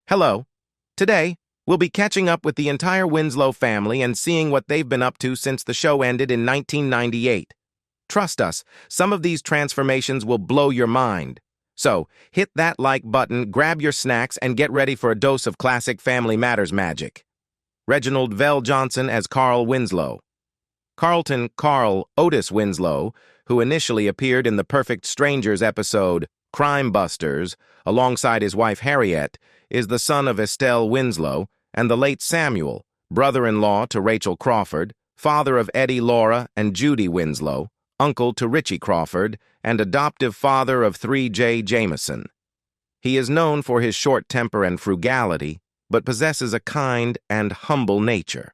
Hello. Today, we'll be catching up with the entire Winslow family and seeing what they've been up to since the show ended in 1998. Trust us, some of these transformations will blow your mind. So, hit that like button, grab your snacks, and get ready for a dose of classic Family Matters magic. Reginald Vel Johnson as Carl Winslow. Carlton Carl Otis Winslow, who initially appeared in the Perfect Strangers episode Crime Busters alongside his wife Harriet, is the son of Estelle Winslow and the late Samuel, brother-in-law to Rachel Crawford, father of Eddie, Laura, and Judy Winslow, uncle to Richie Crawford, and adoptive father of 3J Jameson. He is known for his short temper and frugality, but possesses a kind and humble nature.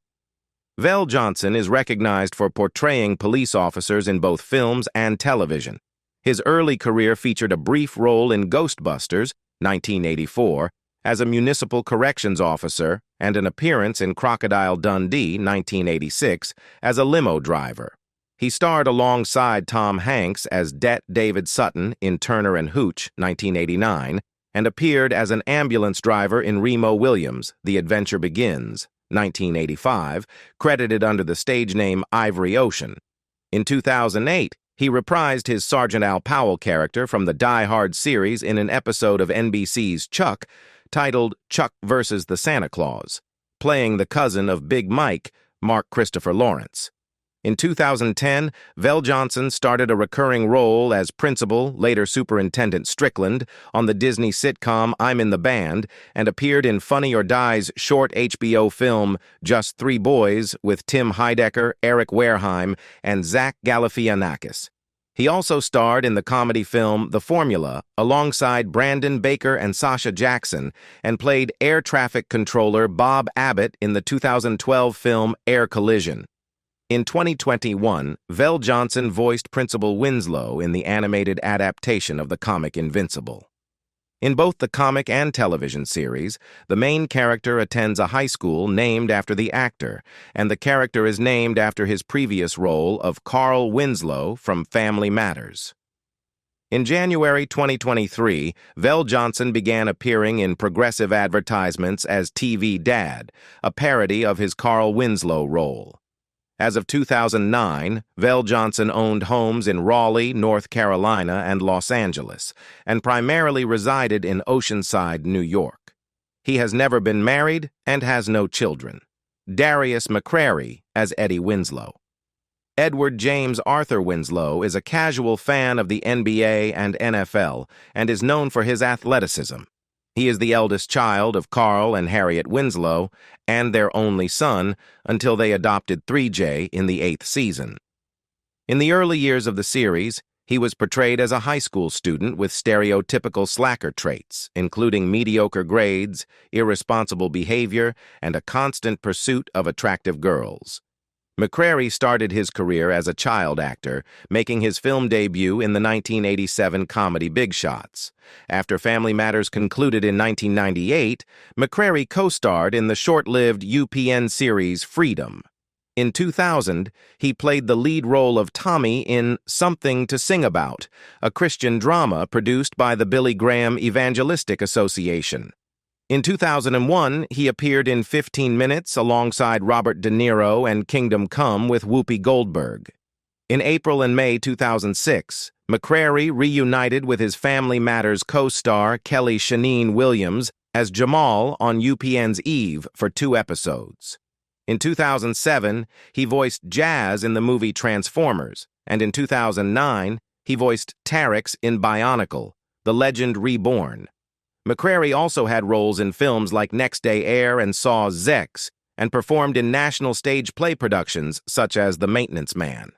Vel Johnson is recognized for portraying police officers in both films and television. His early career featured a brief role in Ghostbusters, 1984, as a municipal corrections officer, and an appearance in Crocodile Dundee, 1986, as a limo driver. He starred alongside Tom Hanks as Det David Sutton in Turner and Hooch, 1989, and appeared as an ambulance driver in Remo Williams' The Adventure Begins, 1985, credited under the stage name Ivory Ocean. In 2008, he reprised his Sergeant Al Powell character from the Die Hard series in an episode of NBC's Chuck, titled Chuck vs. the Santa Claus, playing the cousin of Big Mike, Mark Christopher Lawrence. In 2010, Vel Johnson started a recurring role as Principal, later Superintendent Strickland, on the Disney sitcom I'm in the Band, and appeared in Funny or Die's short HBO film Just Three Boys with Tim Heidecker, Eric Wareheim, and Zach Galifianakis. He also starred in the comedy film The Formula alongside Brandon Baker and Sasha Jackson, and played air traffic controller Bob Abbott in the 2012 film Air Collision. In 2021, Vel Johnson voiced Principal Winslow in the animated adaptation of the comic Invincible. In both the comic and television series, the main character attends a high school named after the actor, and the character is named after his previous role of Carl Winslow from Family Matters. In January 2023, Vel Johnson began appearing in progressive advertisements as TV Dad, a parody of his Carl Winslow role. As of 2009, Vel Johnson owned homes in Raleigh, North Carolina, and Los Angeles, and primarily resided in Oceanside, New York. He has never been married and has no children. Darius McCrary as Eddie Winslow. Edward James Arthur Winslow is a casual fan of the NBA and NFL and is known for his athleticism. He is the eldest child of Carl and Harriet Winslow and their only son until they adopted 3J in the 8th season. In the early years of the series, he was portrayed as a high school student with stereotypical slacker traits, including mediocre grades, irresponsible behavior, and a constant pursuit of attractive girls. McCrary started his career as a child actor, making his film debut in the 1987 comedy Big Shots. After Family Matters concluded in 1998, McCrary co-starred in the short-lived UPN series Freedom. In 2000, he played the lead role of Tommy in Something to Sing About, a Christian drama produced by the Billy Graham Evangelistic Association. In 2001, he appeared in 15 Minutes alongside Robert De Niro and Kingdom Come with Whoopi Goldberg. In April and May 2006, McCrary reunited with his Family Matters co-star Kelly Shaneen Williams as Jamal on UPN's Eve for 2 episodes. In 2007, he voiced Jazz in the movie Transformers, and in 2009, he voiced Tarix in Bionicle, The Legend Reborn. McCrary also had roles in films like Next Day Air and Saw X, and performed in national stage play productions such as The Maintenance Man.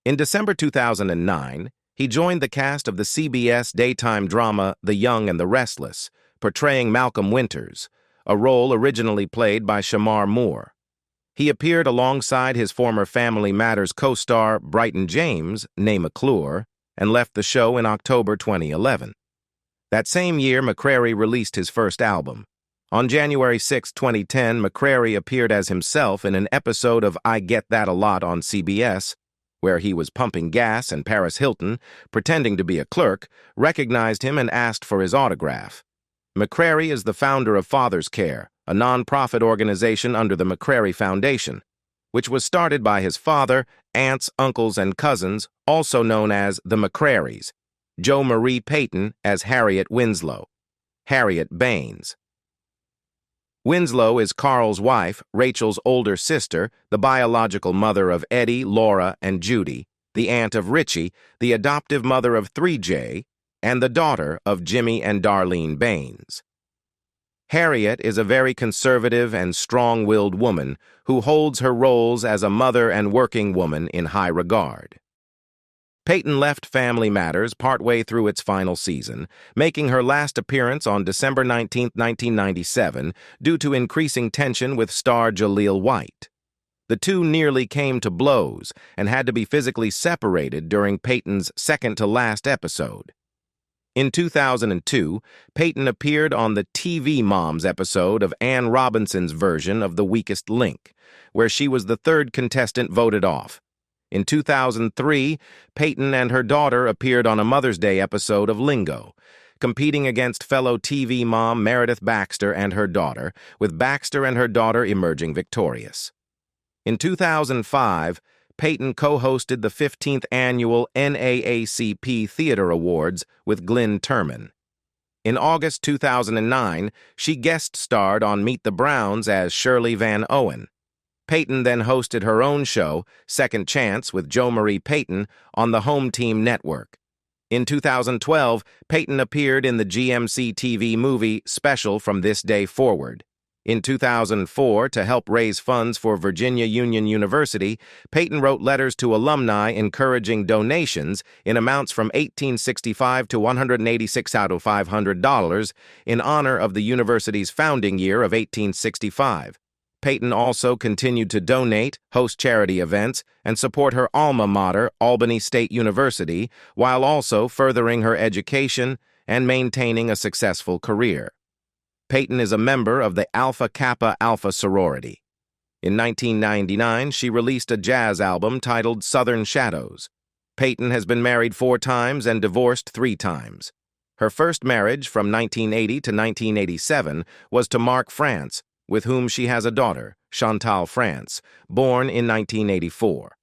In December 2009, he joined the cast of the CBS daytime drama The Young and the Restless, portraying Malcolm Winters, a role originally played by Shamar Moore. He appeared alongside his former Family Matters co-star Brighton James, née McClure, and left the show in October 2011. That same year, McCrary released his first album. On January 6, 2010, McCrary appeared as himself in an episode of I Get That a Lot on CBS, where he was pumping gas and Paris Hilton, pretending to be a clerk, recognized him and asked for his autograph. McCrary is the founder of Father's Care, a non-profit organization under the McCrary Foundation, which was started by his father, aunts, uncles, and cousins, also known as the McCrarys, Joe Marie Payton as Harriet Winslow, Harriet Baines. Winslow is Carl's wife, Rachel's older sister, the biological mother of Eddie, Laura, and Judy, the aunt of Richie, the adoptive mother of 3J, and the daughter of Jimmy and Darlene Baines. Harriet is a very conservative and strong-willed woman who holds her roles as a mother and working woman in high regard. Payton left Family Matters partway through its final season, making her last appearance on December 19, 1997, due to increasing tension with star Jalil White. The two nearly came to blows and had to be physically separated during Payton's second-to-last episode. In 2002, Payton appeared on the TV Moms episode of Ann Robinson's version of The Weakest Link, where she was the third contestant voted off. In 2003, Payton and her daughter appeared on a Mother's Day episode of Lingo, competing against fellow TV mom Meredith Baxter and her daughter, with Baxter and her daughter emerging victorious. In 2005, Payton co-hosted the 15th annual NAACP Theater Awards with Glynn Turman. In August 2009, she guest-starred on Meet the Browns as Shirley Van Owen. Payton then hosted her own show, Second Chance with Joe Marie Payton, on the Home Team Network. In 2012, Payton appeared in the GMC TV movie Special From This Day Forward. In 2004, to help raise funds for Virginia Union University, Payton wrote letters to alumni encouraging donations in amounts from $1865 to $186 out of $500 in honor of the university's founding year of 1865. Payton also continued to donate, host charity events, and support her alma mater, Albany State University, while also furthering her education and maintaining a successful career. Payton is a member of the Alpha Kappa Alpha sorority. In 1999, she released a jazz album titled Southern Shadows. Payton has been married 4 times and divorced 3 times. Her first marriage, from 1980 to 1987, was to Mark France, with whom she has a daughter, Chantal France, born in 1984.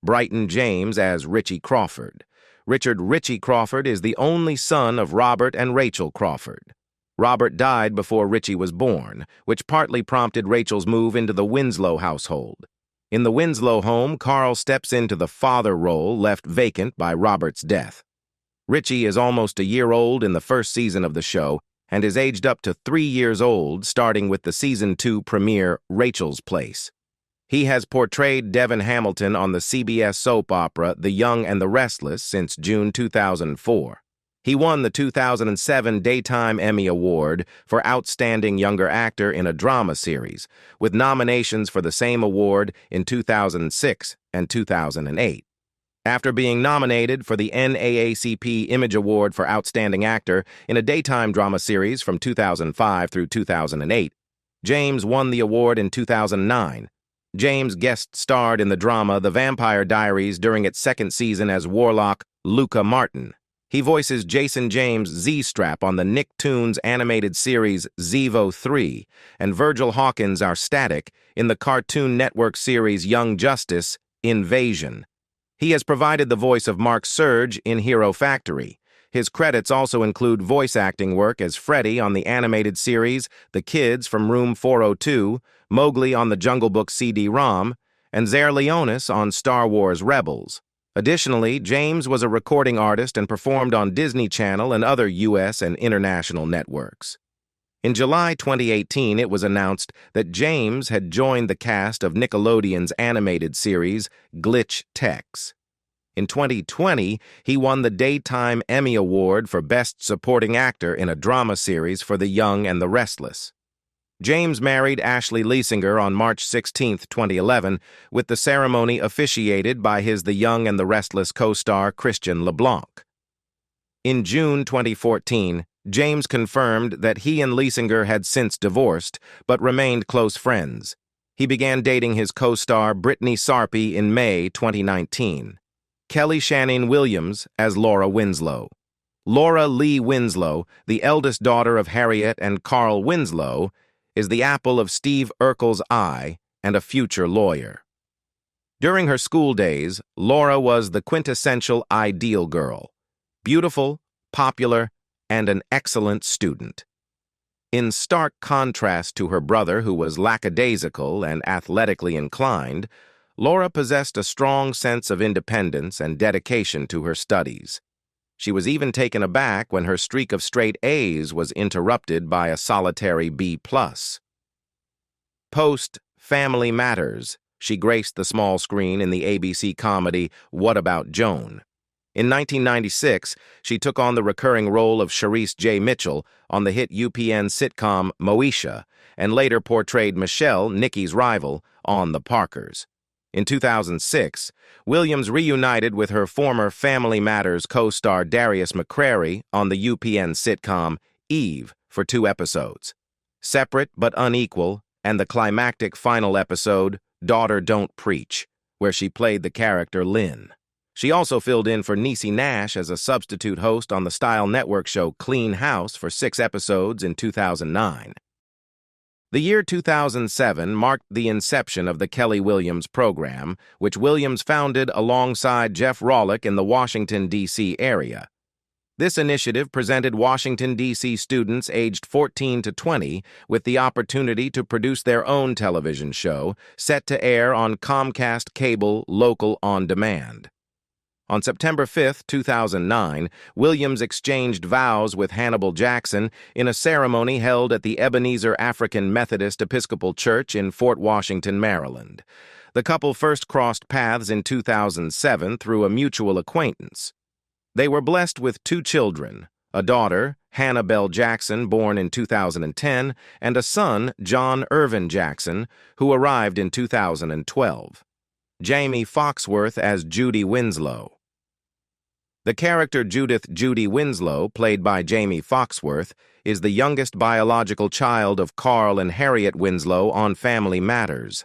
Brighton James as Richie Crawford. Richard Richie Crawford is the only son of Robert and Rachel Crawford. Robert died before Richie was born, which partly prompted Rachel's move into the Winslow household. In the Winslow home, Carl steps into the father role left vacant by Robert's death. Richie is almost a year old in the first season of the show and is aged up to 3 years old, starting with the Season 2 premiere, Rachel's Place. He has portrayed Devin Hamilton on the CBS soap opera The Young and the Restless since June 2004. He won the 2007 Daytime Emmy Award for Outstanding Younger Actor in a Drama Series, with nominations for the same award in 2006 and 2008. After being nominated for the NAACP Image Award for Outstanding Actor in a Daytime Drama Series from 2005 through 2008, James won the award in 2009. James guest-starred in the drama The Vampire Diaries during its second season as Warlock Luca Martin. He voices Jason James' Z-Strap on the Nicktoons animated series Zevo 3, and Virgil Hawkins, our Static, in the Cartoon Network series Young Justice, Invasion. He has provided the voice of Mark Surge in Hero Factory. His credits also include voice acting work as Freddy on the animated series The Kids from Room 402, Mowgli on the Jungle Book CD-ROM, and Zer Leonis on Star Wars Rebels. Additionally, James was a recording artist and performed on Disney Channel and other U.S. and international networks. In July 2018, it was announced that James had joined the cast of Nickelodeon's animated series Glitch Tex. In 2020, he won the Daytime Emmy Award for Best Supporting Actor in a Drama Series for The Young and the Restless. James married Ashley Leisinger on March 16, 2011, with the ceremony officiated by his The Young and the Restless co-star Christian LeBlanc. In June 2014, James confirmed that he and Leisinger had since divorced, but remained close friends. He began dating his co-star Brittany Sarpy in May 2019. Kelly Shannon Williams as Laura Winslow. Laura Lee Winslow, the eldest daughter of Harriet and Carl Winslow, is the apple of Steve Urkel's eye and a future lawyer. During her school days, Laura was the quintessential ideal girl, beautiful, popular, and an excellent student. In stark contrast to her brother, who was lackadaisical and athletically inclined, Laura possessed a strong sense of independence and dedication to her studies. She was even taken aback when her streak of straight A's was interrupted by a solitary B+. Post Family Matters, she graced the small screen in the ABC comedy What About Joan? In 1996, she took on the recurring role of Charisse J. Mitchell on the hit UPN sitcom Moesha, and later portrayed Michelle, Nikki's rival, on The Parkers. In 2006, Williams reunited with her former Family Matters co-star Darius McCrary on the UPN sitcom Eve for 2 episodes. Separate but unequal, and the climactic final episode, Daughter Don't Preach, where she played the character Lynn. She also filled in for Niecy Nash as a substitute host on the Style Network show Clean House for 6 episodes in 2009. The year 2007 marked the inception of the Kelly Williams program, which Williams founded alongside Jeff Rawlick in the Washington, D.C. area. This initiative presented Washington, D.C. students aged 14 to 20 with the opportunity to produce their own television show, set to air on Comcast Cable Local On Demand. On September 5, 2009, Williams exchanged vows with Hannibal Jackson in a ceremony held at the Ebenezer African Methodist Episcopal Church in Fort Washington, Maryland. The couple first crossed paths in 2007 through a mutual acquaintance. They were blessed with 2 children, a daughter, Hannah Bell Jackson, born in 2010, and a son, John Irvin Jackson, who arrived in 2012. Jamie Foxworth as Judy Winslow. The character Judith Judy Winslow, played by Jamie Foxworth, is the youngest biological child of Carl and Harriet Winslow on Family Matters.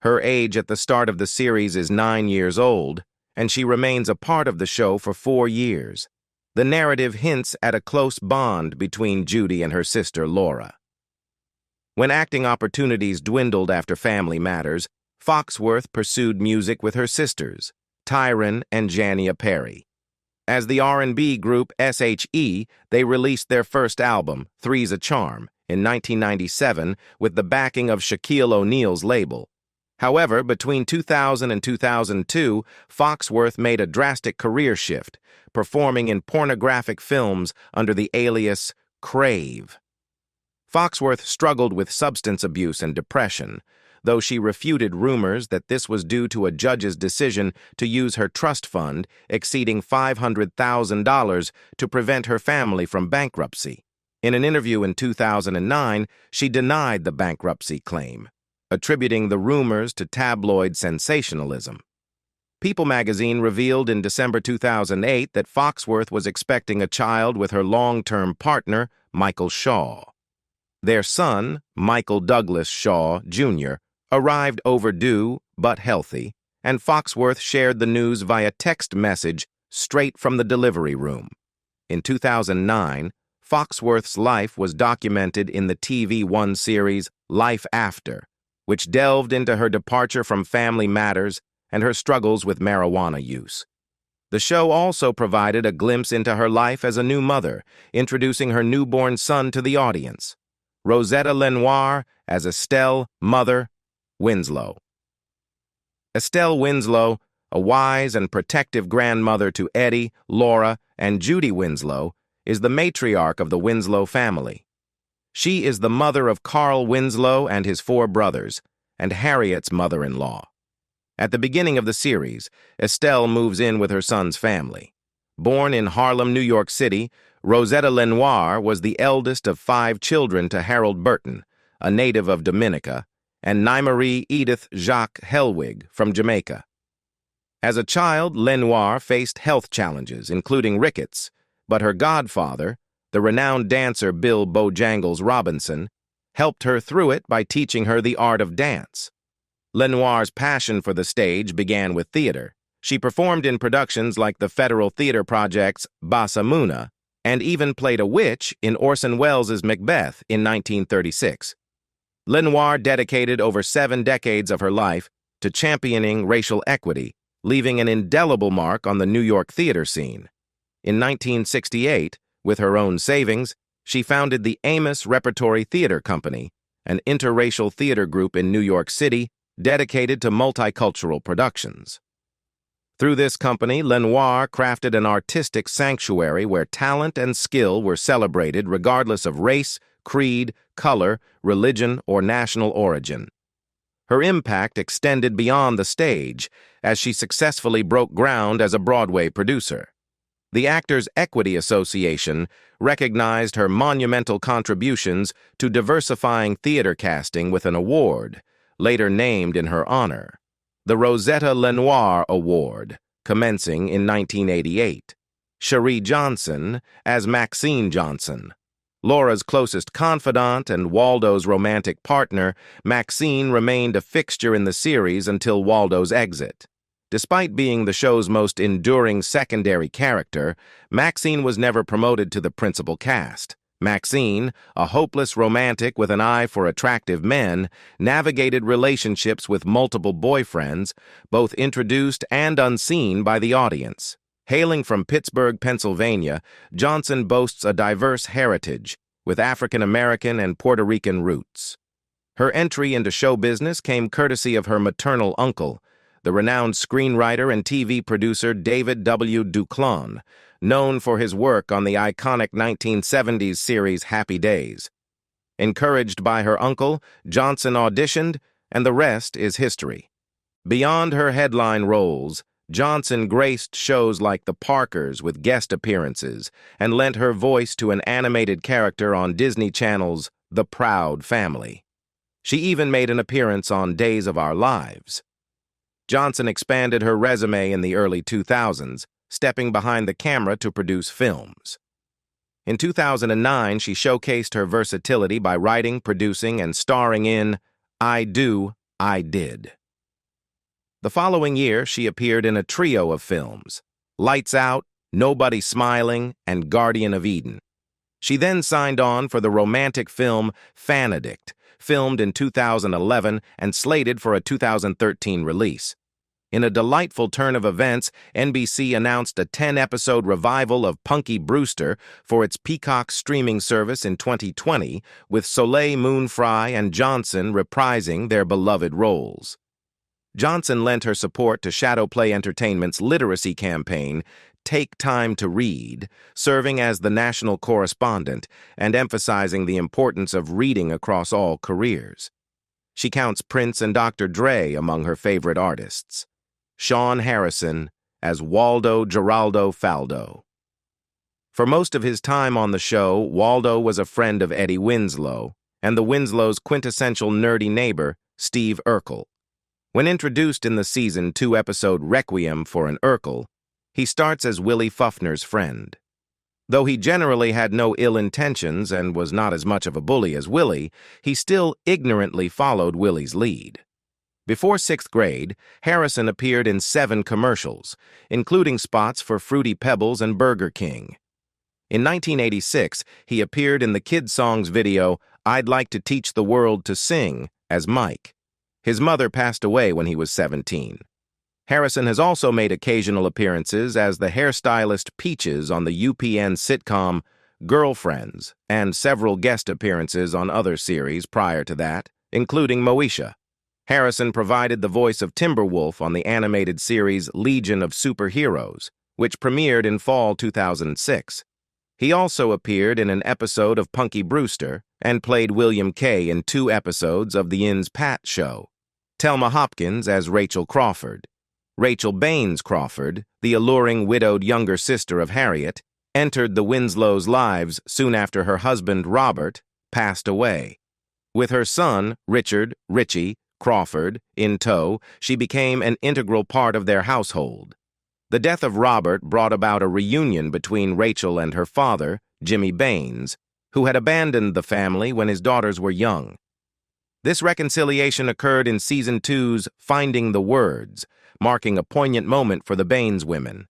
Her age at the start of the series is 9 years old, and she remains a part of the show for 4 years. The narrative hints at a close bond between Judy and her sister Laura. When acting opportunities dwindled after Family Matters, Foxworth pursued music with her sisters, Tyron and Jania Perry. As the R&B group SHE, they released their first album, Three's a Charm, in 1997 with the backing of Shaquille O'Neal's label. However, between 2000 and 2002, Foxworth made a drastic career shift, performing in pornographic films under the alias Crave. Foxworth struggled with substance abuse and depression, though she refuted rumors that this was due to a judge's decision to use her trust fund exceeding $500,000 to prevent her family from bankruptcy. In an interview in 2009, she denied the bankruptcy claim, attributing the rumors to tabloid sensationalism. People magazine revealed in December 2008 that Foxworth was expecting a child with her long-term partner, Michael Shaw. Their son, Michael Douglas Shaw, Jr., arrived overdue but healthy, and Foxworth shared the news via text message straight from the delivery room. In 2009, Foxworth's life was documented in the TV One series Life After, which delved into her departure from Family Matters and her struggles with marijuana use. The show also provided a glimpse into her life as a new mother, introducing her newborn son to the audience. Rosetta Lenoir as Estelle Winslow. Estelle Winslow, a wise and protective grandmother to Eddie, Laura, and Judy Winslow, is the matriarch of the Winslow family. She is the mother of Carl Winslow and his 4 brothers, and Harriet's mother-in-law. At the beginning of the series, Estelle moves in with her son's family. Born in Harlem, New York City, Rosetta Lenoir was the eldest of 5 children to Harold Burton, a native of Dominica, and Nymarie Edith Jacques Helwig from Jamaica. As a child, Lenoir faced health challenges, including rickets, but her godfather, the renowned dancer Bill Bojangles Robinson, helped her through it by teaching her the art of dance. Lenoir's passion for the stage began with theater. She performed in productions like the Federal Theater Project's Basamuna and even played a witch in Orson Welles' Macbeth in 1936. Lenoir dedicated over 7 decades of her life to championing racial equity, leaving an indelible mark on the New York theater scene. In 1968, with her own savings, she founded the Amos Repertory Theater Company, an interracial theater group in New York City dedicated to multicultural productions. Through this company, Lenoir crafted an artistic sanctuary where talent and skill were celebrated regardless of race, creed, color, religion, or national origin. Her impact extended beyond the stage as she successfully broke ground as a Broadway producer. The Actors Equity Association recognized her monumental contributions to diversifying theater casting with an award, later named in her honor, the Rosetta Lenoir Award, commencing in 1988. Sheree Johnson as Maxine Johnson. Laura's closest confidant and Waldo's romantic partner, Maxine remained a fixture in the series until Waldo's exit. Despite being the show's most enduring secondary character, Maxine was never promoted to the principal cast. Maxine, a hopeless romantic with an eye for attractive men, navigated relationships with multiple boyfriends, both introduced and unseen by the audience. Hailing from Pittsburgh, Pennsylvania, Johnson boasts a diverse heritage, with African American and Puerto Rican roots. Her entry into show business came courtesy of her maternal uncle, the renowned screenwriter and TV producer David W. Duclon, known for his work on the iconic 1970s series Happy Days. Encouraged by her uncle, Johnson auditioned, and the rest is history. Beyond her headline roles, Johnson graced shows like The Parkers with guest appearances and lent her voice to an animated character on Disney Channel's The Proud Family. She even made an appearance on Days of Our Lives. Johnson expanded her resume in the early 2000s, stepping behind the camera to produce films. In 2009, she showcased her versatility by writing, producing, and starring in I Do, I Did. The following year, she appeared in a trio of films, Lights Out, Nobody Smiling, and Guardian of Eden. She then signed on for the romantic film Fan Addict, filmed in 2011 and slated for a 2013 release. In a delightful turn of events, NBC announced a 10-episode revival of Punky Brewster for its Peacock streaming service in 2020, with Soleil Moon Frye and Johnson reprising their beloved roles. Johnson lent her support to Shadowplay Entertainment's literacy campaign, Take Time to Read, serving as the national correspondent and emphasizing the importance of reading across all careers. She counts Prince and Dr. Dre among her favorite artists. Shawn Harrison as Waldo Geraldo Faldo. For most of his time on the show, Waldo was a friend of Eddie Winslow and the Winslow's quintessential nerdy neighbor, Steve Urkel. When introduced in the Season 2 episode Requiem for an Urkel, he starts as Willie Fufner's friend. Though he generally had no ill intentions and was not as much of a bully as Willie, he still ignorantly followed Willie's lead. Before 6th grade, Harrison appeared in 7 commercials, including spots for Fruity Pebbles and Burger King. In 1986, he appeared in the Kid Songs video I'd Like to Teach the World to Sing as Mike. His mother passed away when he was 17. Harrison has also made occasional appearances as the hairstylist Peaches on the UPN sitcom Girlfriends, and several guest appearances on other series prior to that, including Moesha. Harrison provided the voice of Timberwolf on the animated series Legion of Superheroes, which premiered in fall 2006. He also appeared in an episode of Punky Brewster and played William Kay in 2 episodes of The Inns Pat Show. Telma Hopkins as Rachel Crawford. Rachel Baines Crawford, the alluring widowed younger sister of Harriet, entered the Winslows' lives soon after her husband, Robert, passed away. With her son, Richie Crawford, in tow, she became an integral part of their household. The death of Robert brought about a reunion between Rachel and her father, Jimmy Baines, who had abandoned the family when his daughters were young. This reconciliation occurred in Season 2's Finding the Words, marking a poignant moment for the Baines women.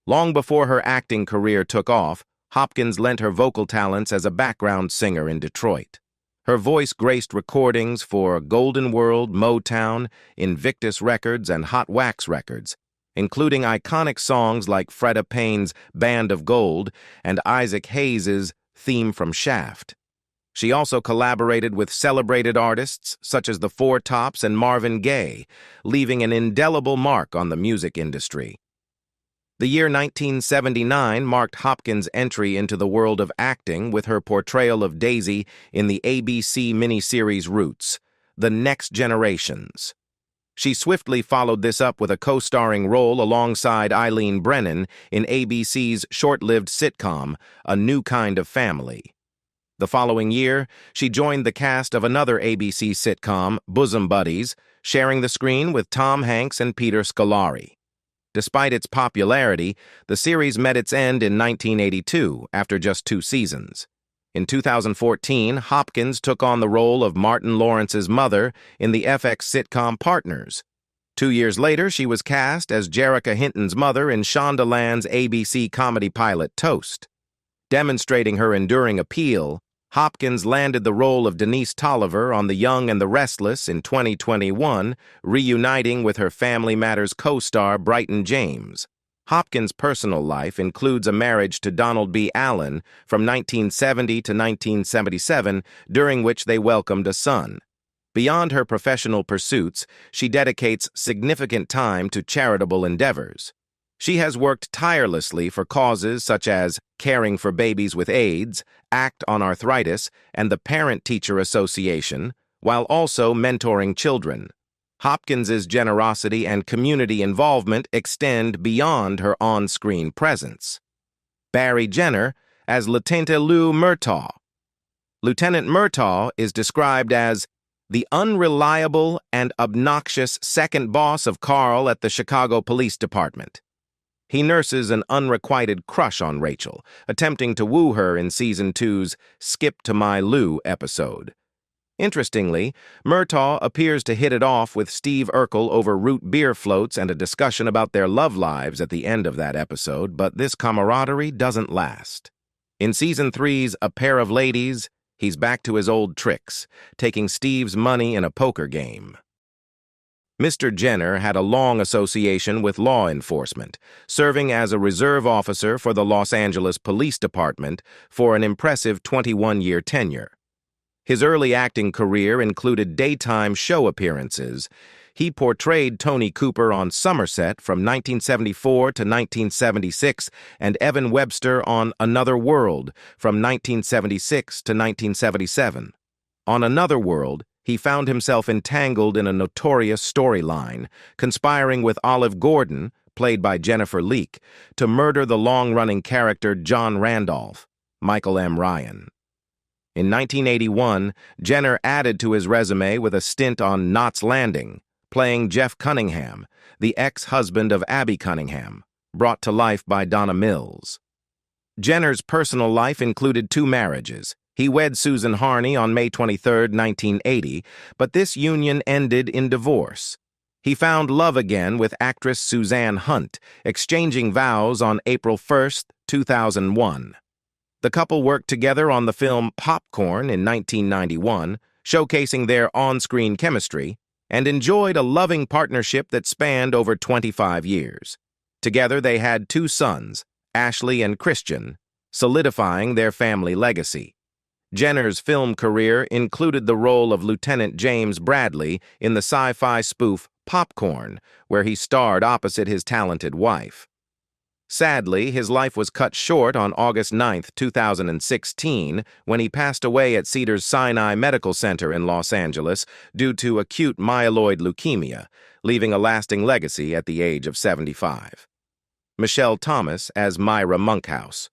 Long before her acting career took off, Hopkins lent her vocal talents as a background singer in Detroit. Her voice graced recordings for Golden World, Motown, Invictus Records, and Hot Wax Records, including iconic songs like Freda Payne's Band of Gold and Isaac Hayes' theme from Shaft. She also collaborated with celebrated artists such as the Four Tops and Marvin Gaye, leaving an indelible mark on the music industry. The year 1979 marked Hopkins' entry into the world of acting with her portrayal of Daisy in the ABC miniseries Roots, The Next Generations. She swiftly followed this up with a co-starring role alongside Eileen Brennan in ABC's short-lived sitcom, A New Kind of Family. The following year, she joined the cast of another ABC sitcom, Bosom Buddies, sharing the screen with Tom Hanks and Peter Scolari. Despite its popularity, the series met its end in 1982 after just 2 seasons. In 2014, Hopkins took on the role of Martin Lawrence's mother in the FX sitcom Partners. 2 years later, she was cast as Jerrica Hinton's mother in Shondaland's ABC comedy pilot Toast. Demonstrating her enduring appeal, Hopkins landed the role of Denise Tolliver on The Young and the Restless in 2021, reuniting with her Family Matters co-star Brighton James. Hopkins' personal life includes a marriage to Donald B. Allen from 1970 to 1977, during which they welcomed a son. Beyond her professional pursuits, she dedicates significant time to charitable endeavors. She has worked tirelessly for causes such as Caring for Babies with AIDS, ACT on Arthritis, and the Parent-Teacher Association, while also mentoring children. Hopkins's generosity and community involvement extend beyond her on-screen presence. Barry Jenner as Lieutenant Lou Murtaugh. Lieutenant Murtaugh is described as the unreliable and obnoxious second boss of Carl at the Chicago Police Department. He nurses an unrequited crush on Rachel, attempting to woo her in Season 2's Skip to My Lou episode. Interestingly, Murtaugh appears to hit it off with Steve Urkel over root beer floats and a discussion about their love lives at the end of that episode, but this camaraderie doesn't last. In Season 3's A Pair of Ladies, he's back to his old tricks, taking Steve's money in a poker game. Mr. Jenner had a long association with law enforcement, serving as a reserve officer for the Los Angeles Police Department for an impressive 21-year tenure. His early acting career included daytime show appearances. He portrayed Tony Cooper on Somerset from 1974 to 1976 and Evan Webster on Another World from 1976 to 1977. On Another World, he found himself entangled in a notorious storyline, conspiring with Olive Gordon, played by Jennifer Leake, to murder the long-running character John Randolph, Michael M. Ryan. In 1981, Jenner added to his resume with a stint on Knots Landing, playing Jeff Cunningham, the ex-husband of Abby Cunningham, brought to life by Donna Mills. Jenner's personal life included 2 marriages. He wed Susan Harney on May 23, 1980, but this union ended in divorce. He found love again with actress Suzanne Hunt, exchanging vows on April 1, 2001. The couple worked together on the film Popcorn in 1991, showcasing their on-screen chemistry, and enjoyed a loving partnership that spanned over 25 years. Together they had 2 sons, Ashley and Christian, solidifying their family legacy. Jenner's film career included the role of Lieutenant James Bradley in the sci-fi spoof Popcorn, where he starred opposite his talented wife. Sadly, his life was cut short on August 9, 2016, when he passed away at Cedars-Sinai Medical Center in Los Angeles due to acute myeloid leukemia, leaving a lasting legacy at the age of 75. Michelle Thomas as Myra Monkhouse.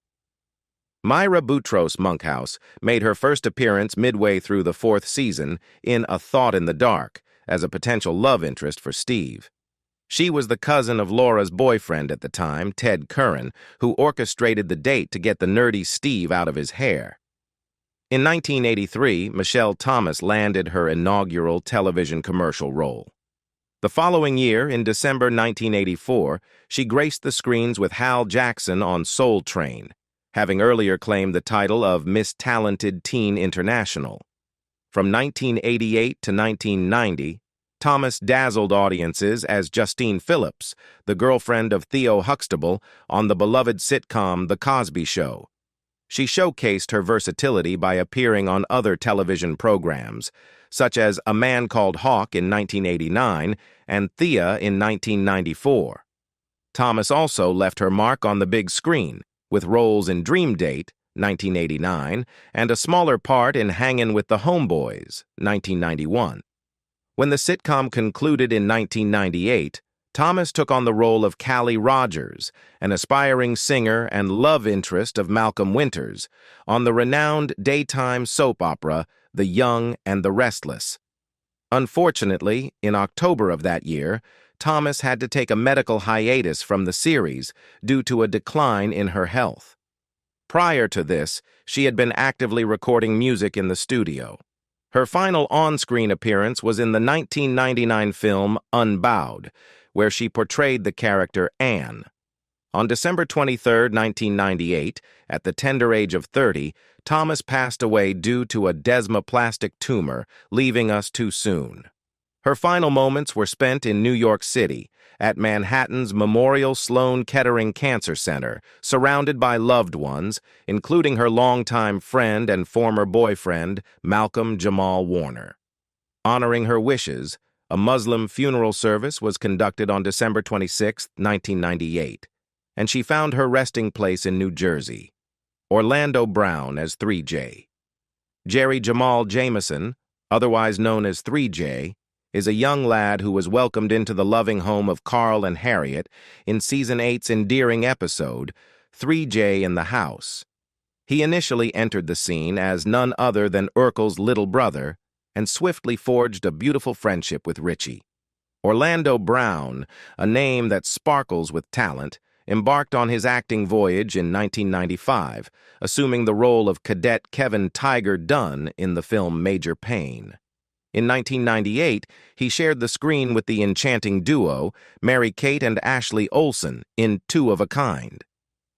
Myra Boutros Monkhouse made her first appearance midway through the 4th season in A Thought in the Dark as a potential love interest for Steve. She was the cousin of Laura's boyfriend at the time, Ted Curran, who orchestrated the date to get the nerdy Steve out of his hair. In 1983, Michelle Thomas landed her inaugural television commercial role. The following year, in December 1984, she graced the screens with Hal Jackson on Soul Train. having earlier claimed the title of Miss Talented Teen International. From 1988 to 1990, Thomas dazzled audiences as Justine Phillips, the girlfriend of Theo Huxtable, on the beloved sitcom The Cosby Show. She showcased her versatility by appearing on other television programs, such as A Man Called Hawk in 1989 and Thea in 1994. Thomas also left her mark on the big screen, with roles in Dream Date, 1989, and a smaller part in Hangin' with the Homeboys, 1991. When the sitcom concluded in 1998, Thomas took on the role of Callie Rogers, an aspiring singer and love interest of Malcolm Winters, on the renowned daytime soap opera The Young and the Restless. Unfortunately, in October of that year, Thomas had to take a medical hiatus from the series due to a decline in her health. Prior to this, she had been actively recording music in the studio. Her final on-screen appearance was in the 1999 film Unbowed, where she portrayed the character Anne. On December 23, 1998, at the tender age of 30, Thomas passed away due to a desmoplastic tumor, leaving us too soon. Her final moments were spent in New York City, at Manhattan's Memorial Sloan Kettering Cancer Center, surrounded by loved ones, including her longtime friend and former boyfriend, Malcolm Jamal Warner. Honoring her wishes, a Muslim funeral service was conducted on December 26, 1998, and she found her resting place in New Jersey. Orlando Brown as 3J. Jerry Jamal Jameson, otherwise known as 3J, is a young lad who was welcomed into the loving home of Carl and Harriet in Season 8's endearing episode, 3J in the House. He initially entered the scene as none other than Urkel's little brother and swiftly forged a beautiful friendship with Richie. Orlando Brown, a name that sparkles with talent, embarked on his acting voyage in 1995, assuming the role of Cadet Kevin Tiger Dunn in the film Major Payne. In 1998, he shared the screen with the enchanting duo, Mary-Kate and Ashley Olsen, in Two of a Kind.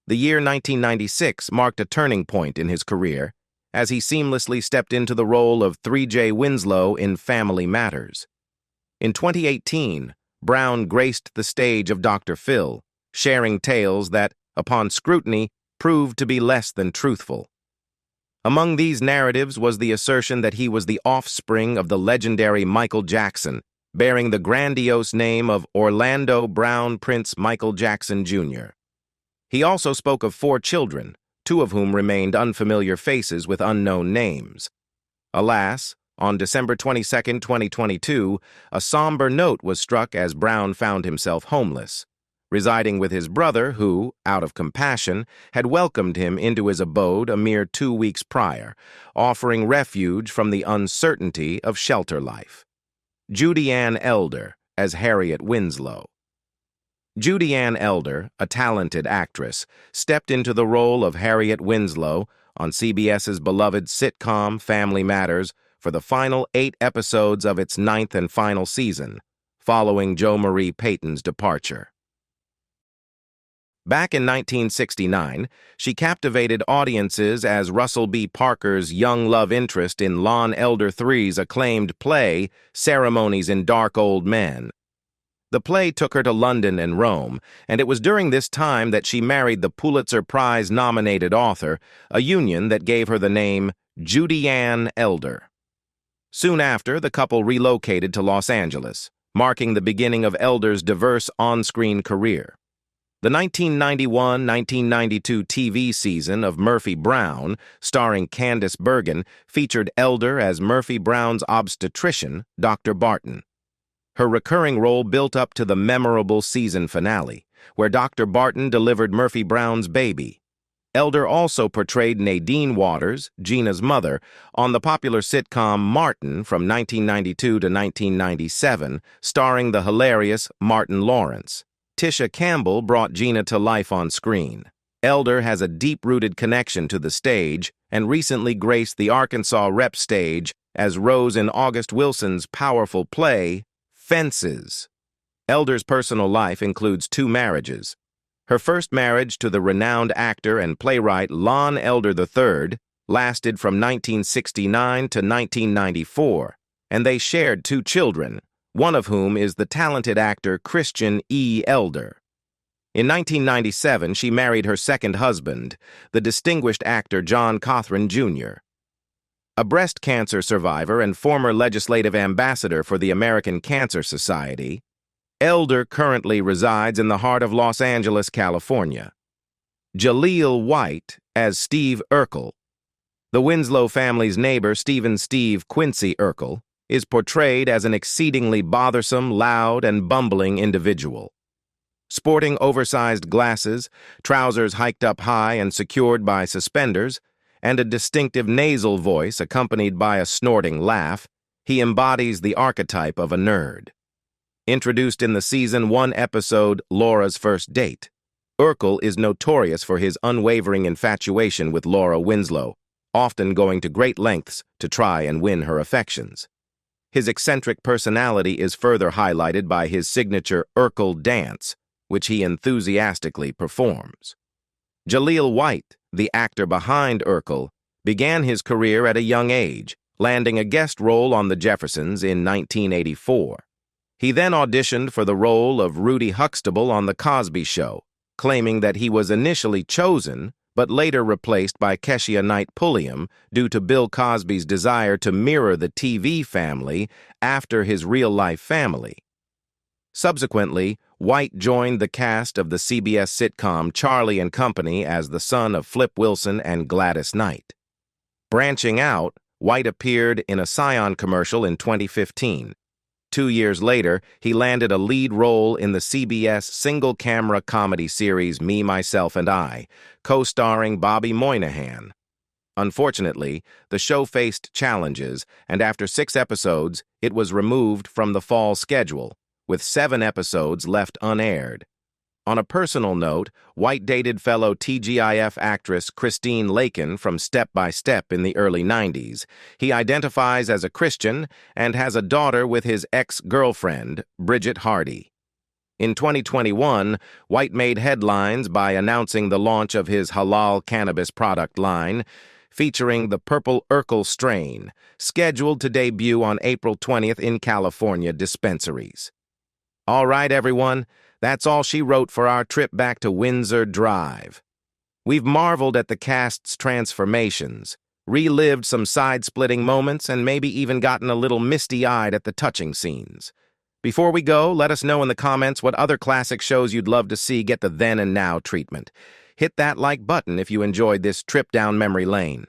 The year 1996 marked a turning point in his career, as he seamlessly stepped into the role of 3J Winslow in Family Matters. In 2018, Brown graced the stage of Dr. Phil, sharing tales that, upon scrutiny, proved to be less than truthful. Among these narratives was the assertion that he was the offspring of the legendary Michael Jackson, bearing the grandiose name of Orlando Brown Prince Michael Jackson, Jr. He also spoke of 4 children, 2 of whom remained unfamiliar faces with unknown names. Alas, on December 22, 2022, a somber note was struck as Brown found himself homeless, residing with his brother who, out of compassion, had welcomed him into his abode a mere 2 weeks prior, offering refuge from the uncertainty of shelter life. Judianne Elder as Harriet Winslow. Judianne Elder, a talented actress, stepped into the role of Harriet Winslow on CBS's beloved sitcom Family Matters for the final 8 episodes of its 9th and final season, following Marie Payton's departure. Back in 1969, she captivated audiences as Russell B. Parker's young love interest in Lon Elder III's acclaimed play, Ceremonies in Dark Old Men. The play took her to London and Rome, and it was during this time that she married the Pulitzer Prize-nominated author, a union that gave her the name Judianne Elder. Soon after, the couple relocated to Los Angeles, marking the beginning of Elder's diverse on-screen career. The 1991-1992 TV season of Murphy Brown, starring Candice Bergen, featured Elder as Murphy Brown's obstetrician, Dr. Barton. Her recurring role built up to the memorable season finale, where Dr. Barton delivered Murphy Brown's baby. Elder also portrayed Nadine Waters, Gina's mother, on the popular sitcom Martin from 1992 to 1997, starring the hilarious Martin Lawrence. Tisha Campbell brought Gina to life on screen. Elder has a deep-rooted connection to the stage and recently graced the Arkansas Rep stage as Rose in August Wilson's powerful play, Fences. Elder's personal life includes 2 marriages. Her first marriage to the renowned actor and playwright Lon Elder III lasted from 1969 to 1994, and they shared 2 children, one of whom is the talented actor Christian E. Elder. In 1997, she married her second husband, the distinguished actor John Cothran, Jr. A breast cancer survivor and former legislative ambassador for the American Cancer Society, Elder currently resides in the heart of Los Angeles, California. Jalil White as Steve Urkel. The Winslow family's neighbor, Steve Quincy Urkel, is portrayed as an exceedingly bothersome, loud, and bumbling individual. Sporting oversized glasses, trousers hiked up high and secured by suspenders, and a distinctive nasal voice accompanied by a snorting laugh, he embodies the archetype of a nerd. Introduced in the Season 1 episode Laura's First Date, Urkel is notorious for his unwavering infatuation with Laura Winslow, often going to great lengths to try and win her affections. His eccentric personality is further highlighted by his signature Urkel dance, which he enthusiastically performs. Jalil White, the actor behind Urkel, began his career at a young age, landing a guest role on The Jeffersons in 1984. He then auditioned for the role of Rudy Huxtable on The Cosby Show, claiming that he was initially chosen but later replaced by Keshia Knight Pulliam due to Bill Cosby's desire to mirror the TV family after his real-life family. Subsequently, White joined the cast of the CBS sitcom Charlie and Company as the son of Flip Wilson and Gladys Knight. Branching out, White appeared in a Scion commercial in 2015. 2 years later, he landed a lead role in the CBS single-camera comedy series Me, Myself, and I, co-starring Bobby Moynihan. Unfortunately, the show faced challenges, and after 6 episodes, it was removed from the fall schedule, with 7 episodes left unaired. On a personal note, White dated fellow TGIF actress Christine Lakin from Step by Step in the early 90s. He identifies as a Christian and has a daughter with his ex-girlfriend, Bridget Hardy. In 2021, White made headlines by announcing the launch of his halal cannabis product line, featuring the Purple Urkel strain, scheduled to debut on April 20th in California dispensaries. All right, everyone. That's all she wrote for our trip back to Windsor Drive. We've marveled at the cast's transformations, relived some side-splitting moments, and maybe even gotten a little misty-eyed at the touching scenes. Before we go, let us know in the comments what other classic shows you'd love to see get the then and now treatment. Hit that like button if you enjoyed this trip down memory lane.